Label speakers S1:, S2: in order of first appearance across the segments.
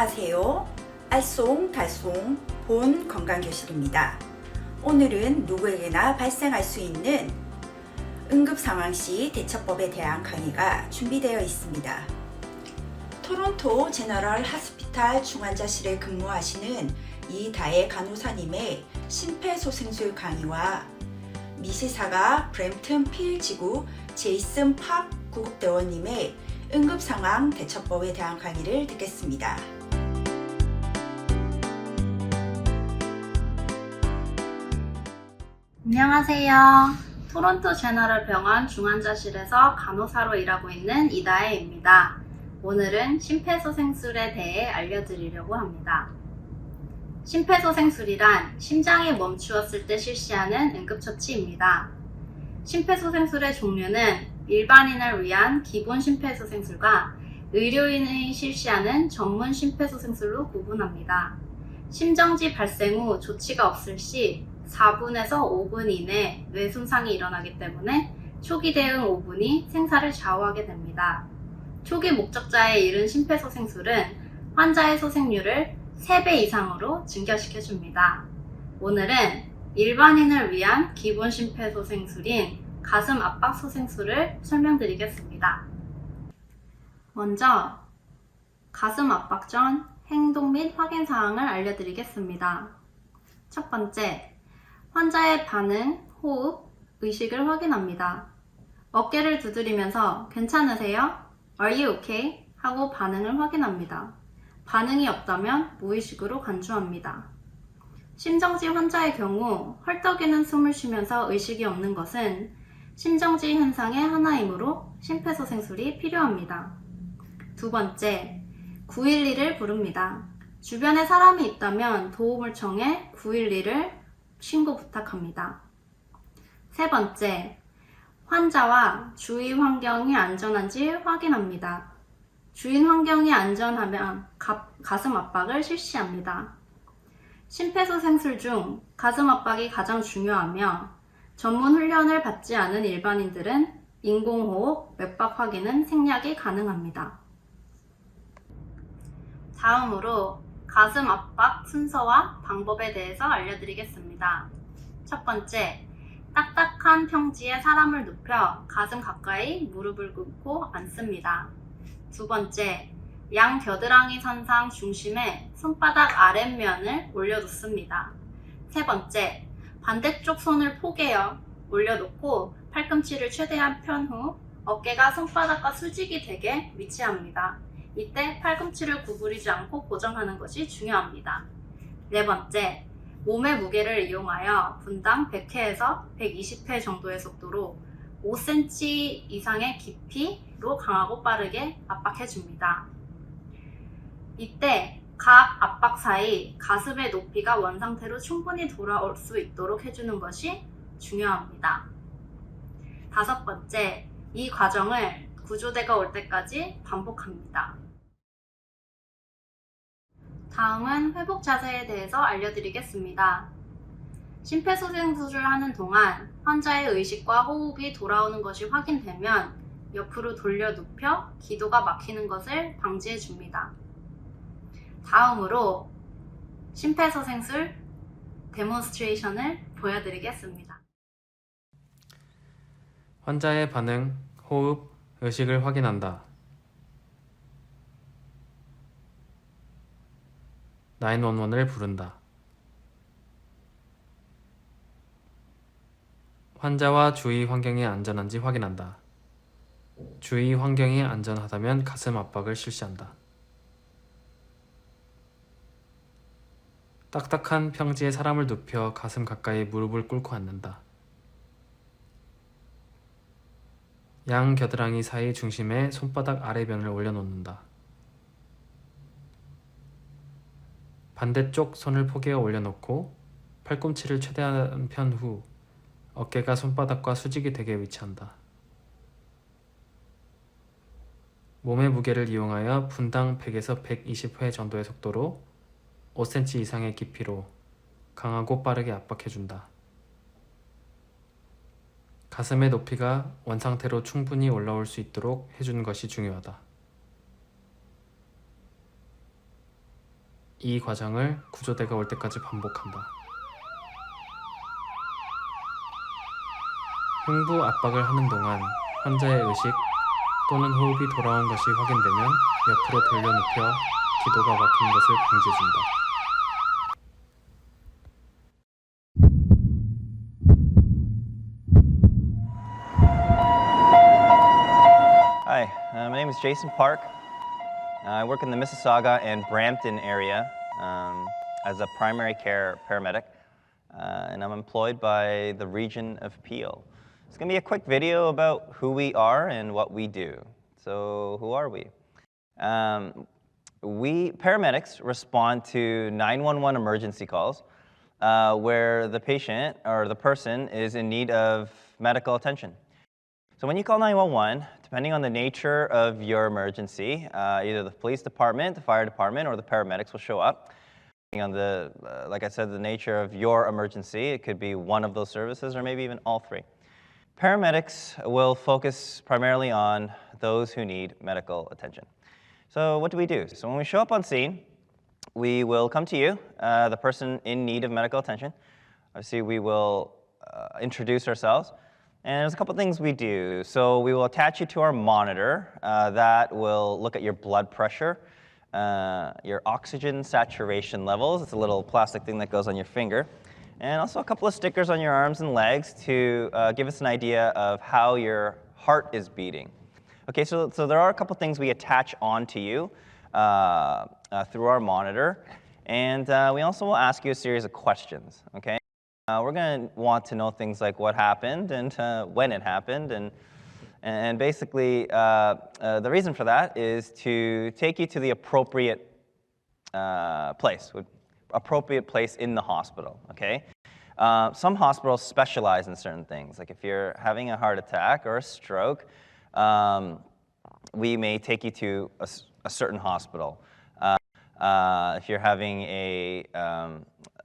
S1: 안녕하세요. 알쏭달쏭 본 건강교실입니다. 오늘은 누구에게나 발생할 수 있는 응급상황시 대처법에 대한 강의가 준비되어 있습니다. 토론토 제너럴 하스피탈 중환자실에 근무하시는 이다혜 간호사님의 심폐소생술 강의와 미시사가 브램튼 필 지구 제이슨 팍 구급대원님의 응급상황 대처법에 대한 강의를 듣겠습니다.
S2: 안녕하세요. 토론토 제너럴 병원 중환자실에서 간호사로 일하고 있는 이다혜입니다. 오늘은 심폐소생술에 대해 알려드리려고 합니다. 심폐소생술이란 심장이 멈추었을 때 실시하는 응급처치입니다. 심폐소생술의 종류는 일반인을 위한 기본 심폐소생술과 의료인이 실시하는 전문 심폐소생술로 구분합니다. 심정지 발생 후 조치가 없을 시 4분에서 5분 이내 뇌 손상이 일어나기 때문에 초기 대응 5분이 생사를 좌우하게 됩니다. 초기 목적자에 이른 심폐소생술은 환자의 소생률을 3배 이상으로 증가시켜줍니다. 오늘은 일반인을 위한 기본 심폐소생술인 가슴 압박 소생술을 설명드리겠습니다. 먼저 가슴 압박 전 행동 및 확인 사항을 알려드리겠습니다. 첫 번째, 환자의 반응, 호흡, 의식을 확인합니다. 어깨를 두드리면서 괜찮으세요? Are you okay? 하고 반응을 확인합니다. 반응이 없다면 무의식으로 간주합니다. 심정지 환자의 경우 헐떡이는 숨을 쉬면서 의식이 없는 것은 심정지 현상의 하나이므로 심폐소생술이 필요합니다. 두 번째, 911을 부릅니다. 주변에 사람이 있다면 도움을 청해 911을 신고 부탁합니다. 세 번째, 환자와 주위 환경이 안전한지 확인합니다. 주위 환경이 안전하면 가슴 압박을 실시합니다. 심폐소생술 중 가슴 압박이 가장 중요하며 전문 훈련을 받지 않은 일반인들은 인공호흡, 맥박 확인은 생략이 가능합니다. 다음으로 가슴 압박 순서와 방법에 대해서 알려드리겠습니다. 첫 번째, 딱딱한 평지에 사람을 눕혀 가슴 가까이 무릎을 꿇고 앉습니다. 두 번째, 양 겨드랑이 선상 중심에 손바닥 아랫면을 올려놓습니다. 세 번째, 반대쪽 손을 포개어 올려놓고 팔꿈치를 최대한 편 후 어깨가 손바닥과 수직이 되게 위치합니다. 이때 팔꿈치를 구부리지 않고 고정하는 것이 중요합니다. 네 번째, 몸의 무게를 이용하여 분당 100회에서 120회 정도의 속도로 5cm 이상의 깊이로 강하고 빠르게 압박해줍니다. 이때 각 압박 사이 가슴의 높이가 원상태로 충분히 돌아올 수 있도록 해주는 것이 중요합니다. 다섯 번째, 이 과정을 구조대가 올 때까지 반복합니다. 다음은 회복 자세에 대해서 알려드리겠습니다. 심폐소생술을 하는 동안 환자의 의식과 호흡이 돌아오는 것이 확인되면 옆으로 돌려 눕혀 기도가 막히는 것을 방지해 줍니다. 다음으로 심폐소생술 데몬스트레이션을 보여드리겠습니다.
S3: 환자의 반응, 호흡, 의식을 확인한다. 911을 부른다. 환자와 주위 환경이 안전한지 확인한다. 주위 환경이 안전하다면 가슴 압박을 실시한다. 딱딱한 평지에 사람을 눕혀 가슴 가까이 무릎을 꿇고 앉는다. 양 겨드랑이 사이 중심에 손바닥 아래변을 올려놓는다. 반대쪽 손을 포개어 올려놓고 팔꿈치를 최대한 편 후 어깨가 손바닥과 수직이 되게 위치한다. 몸의 무게를 이용하여 분당 100에서 120회 정도의 속도로 5cm 이상의 깊이로 강하고 빠르게 압박해준다. 가슴의 높이가 원상태로 충분히 올라올 수 있도록 해주는 것이 중요하다. 이 과정을 구조대가 올 때까지 반복한다. 흉부 압박을 하는 동안 환자의 의식 또는 호흡이 돌아온 것이 확인되면 옆으로 돌려눕혀 기도가 막히는 것을 방지해준다.
S4: Hi, my name is Jason Park. I work in the Mississauga and Brampton area as a primary care paramedic, and I'm employed by the region of Peel. It's going to be a quick video about who we are and what we do. So, who are we? We paramedics respond to 911 emergency calls where the patient or the person is in need of medical attention. So when you call 911, depending on the nature of your emergency, either the police department, the fire department, or the paramedics will show up. Depending on the, like I said, the nature of your emergency, it could be one of those services or maybe even all three. Paramedics will focus primarily on those who need medical attention. So what do we do? So when we show up on scene, we will come to you, the person in need of medical attention. Obviously, we will introduce ourselves. And there's a couple things we do. So we will attach you to our monitor that will look at your blood pressure, your oxygen saturation levels. It's a little plastic thing that goes on your finger. And also a couple of stickers on your arms and legs to give us an idea of how your heart is beating. Okay, so there are a couple things we attach onto you through our monitor. And we also will ask you a series of questions, okay? We're going to want to know things like what happened and when it happened. And basically, the reason for that is to take you to the appropriate place in the hospital, okay? Some hospitals specialize in certain things. Like if you're having a heart attack or a stroke, we may take you to a certain hospital. If you're having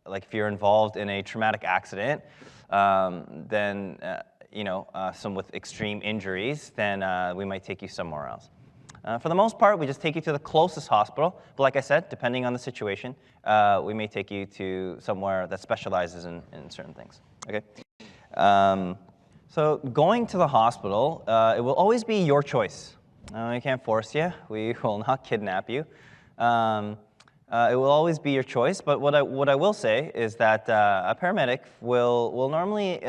S4: like if you're involved in a traumatic accident, then some with extreme injuries, then we might take you somewhere else. For the most part, we just take you to the closest hospital. But like I said, depending on the situation, we may take you to somewhere that specializes in certain things. Okay. So going to the hospital, it will always be your choice. We can't force you. We will not kidnap you. It will always be your choice, but what I will say is that a paramedic will normally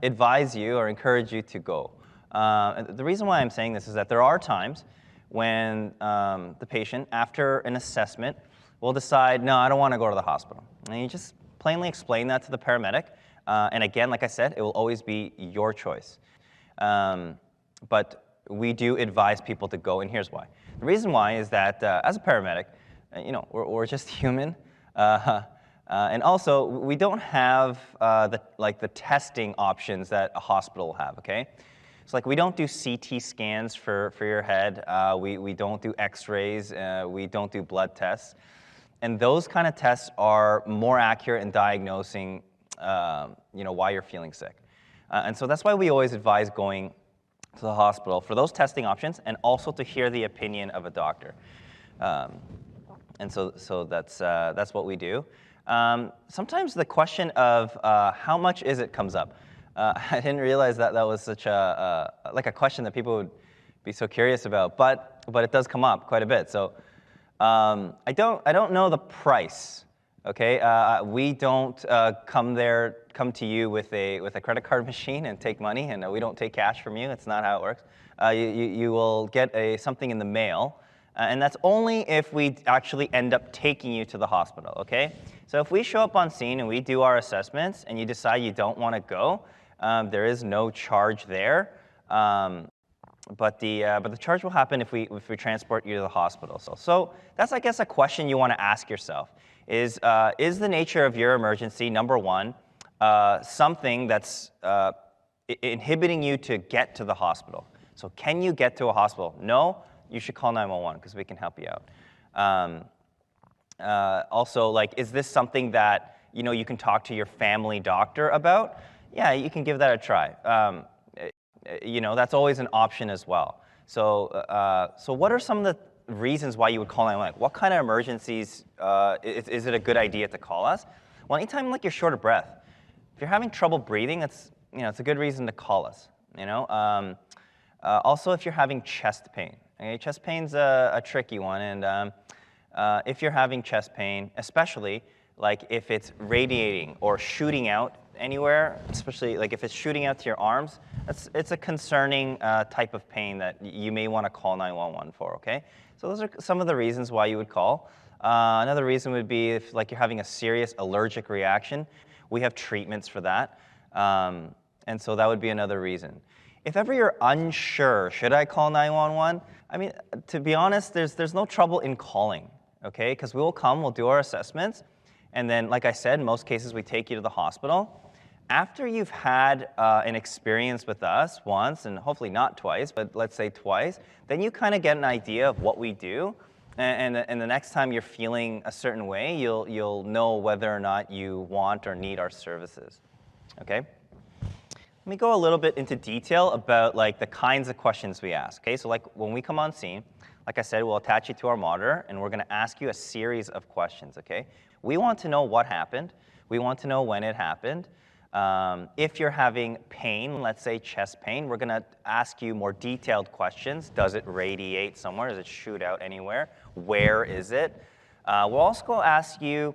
S4: advise you or encourage you to go. The reason why I'm saying this is that there are times when the patient, after an assessment, will decide, no, I don't want to go to the hospital. And you just plainly explain that to the paramedic. And again, like I said, it will always be your choice. But we do advise people to go, and here's why. The reason why is that as a paramedic, we're just human, and also we don't have the testing options that a hospital will have. Okay, so like we don't do CT scans for your head, we don't do X-rays, we don't do blood tests, and those kind of tests are more accurate in diagnosing why you're feeling sick, and so that's why we always advise going to the hospital for those testing options and also to hear the opinion of a doctor. And so that's what we do. Sometimes the question of how much is it comes up. I didn't realize that was such a question that people would be so curious about, but it does come up quite a bit. So I don't know the price. Okay, we don't come to you with a credit card machine and take money, and we don't take cash from you. It's not how it works. You will get something in the mail. And that's only if we actually end up taking you to the hospital, okay? So if we show up on scene and we do our assessments and you decide you don't want to go, there is no charge there. But the charge will happen if we transport you to the hospital. So that's, I guess, a question you want to ask yourself. Is the nature of your emergency, number one, something that's inhibiting you to get to the hospital? So can you get to a hospital? No? You should call 911 because we can help you out. Also, like, is this something that you can talk to your family doctor about? Yeah, you can give that a try. That's always an option as well. So what are some of reasons why you would call 911. Like, what kind of emergencies is it a good idea to call us? Well, anytime like you're short of breath, if you're having trouble breathing, it's a good reason to call us. Also, if you're having chest pain. Okay? Chest pain's a tricky one, and if you're having chest pain, especially like if it's radiating or shooting out anywhere, especially like if it's shooting out to your arms, it's a concerning type of pain that you may want to call 911 for, okay? So those are some of the reasons why you would call. Another reason would be if like you're having a serious allergic reaction. We have treatments for that, and so that would be another reason. If ever you're unsure, should I call 911? I mean, to be honest, there's no trouble in calling, okay? Because we will come, we'll do our assessments, and then, like I said, in most cases, we take you to the hospital. After you've had an experience with us once, and hopefully not twice, but let's say twice, then you kind of get an idea of what we do. And the next time you're feeling a certain way, you'll know whether or not you want or need our services. Okay? Let me go a little bit into detail about like the kinds of questions we ask. Okay, so like when we come on scene, like I said, we'll attach you to our monitor, and we're going to ask you a series of questions. Okay? We want to know what happened. We want to know when it happened. If you're having pain, let's say chest pain, we're going to ask you more detailed questions. Does it radiate somewhere? Does it shoot out anywhere? Where is it? We'll also ask you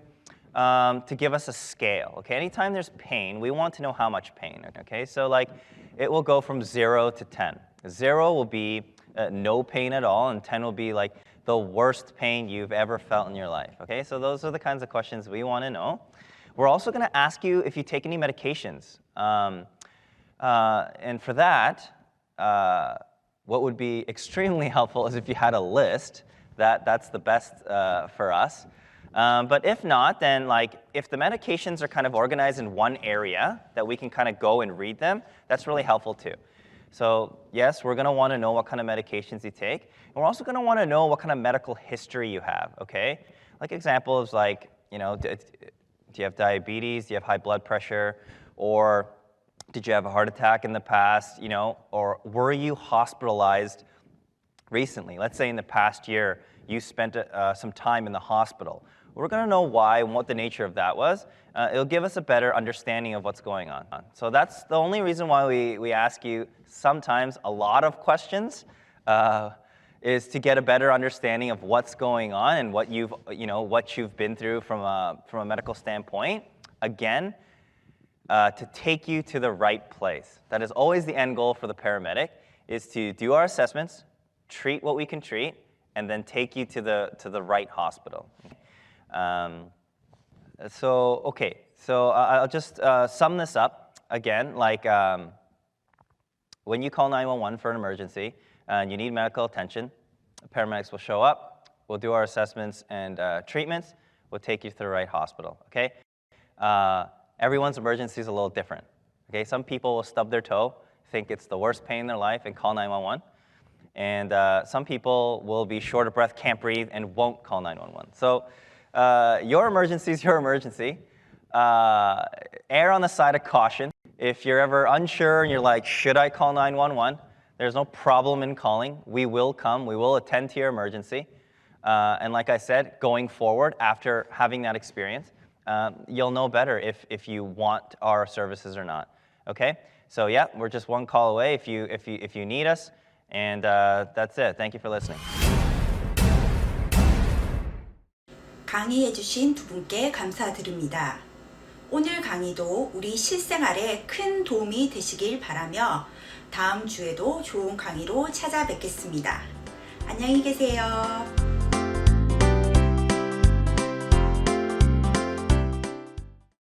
S4: to give us a scale. Okay, anytime there's pain, we want to know how much pain. Okay, so like it will go from 0 to 10. 0 will be no pain at all, and 10 will be like the worst pain you've ever felt in your life. Okay, so those are the kinds of questions we want to know. We're also going to ask you if you take any medications. And for that, what would be extremely helpful is if you had a list. That's the best for us. But if not, then like if the medications are kind of organized in one area that we can kind of go and read them, that's really helpful too. So yes, we're going to want to know what kind of medications you take. And we're also going to want to know what kind of medical history you have, okay? Like examples like, do you have diabetes? Do you have high blood pressure? Or did you have a heart attack in the past? Or were you hospitalized recently? Let's say in the past year, you spent some time in the hospital. We're going to know why and what the nature of that was. It'll give us a better understanding of what's going on. So that's the only reason why we ask you sometimes a lot of questions, is to get a better understanding of what's going on and what you've been through from a medical standpoint. Again, to take you to the right place. That is always the end goal for the paramedic, is to do our assessments, treat what we can treat, and then take you to the right hospital. So I'll just sum this up again. Like when you call 911 for an emergency and you need medical attention, paramedics will show up. We'll do our assessments and treatments. We'll take you to the right hospital. Okay. Everyone's emergency is a little different. Okay. Some people will stub their toe, think it's the worst pain in their life, and call 911. And some people will be short of breath, can't breathe, and won't call 911. So your emergency is your emergency. Err on the side of caution. If you're ever unsure and you're like, should I call 911? There's no problem in calling. We will come. We will attend to your emergency. And like I said, going forward, after having that experience, you'll know better if you want our services or not. Okay? So yeah, we're just one call away if you need us. And that's it. Thank you for listening.
S1: 강의해주신 두 분께 감사드립니다. 오늘 강의도 우리 실생활에 큰 도움이 되시길 바라며 다음 주에도 좋은 강의로 찾아뵙겠습니다. 안녕히 계세요.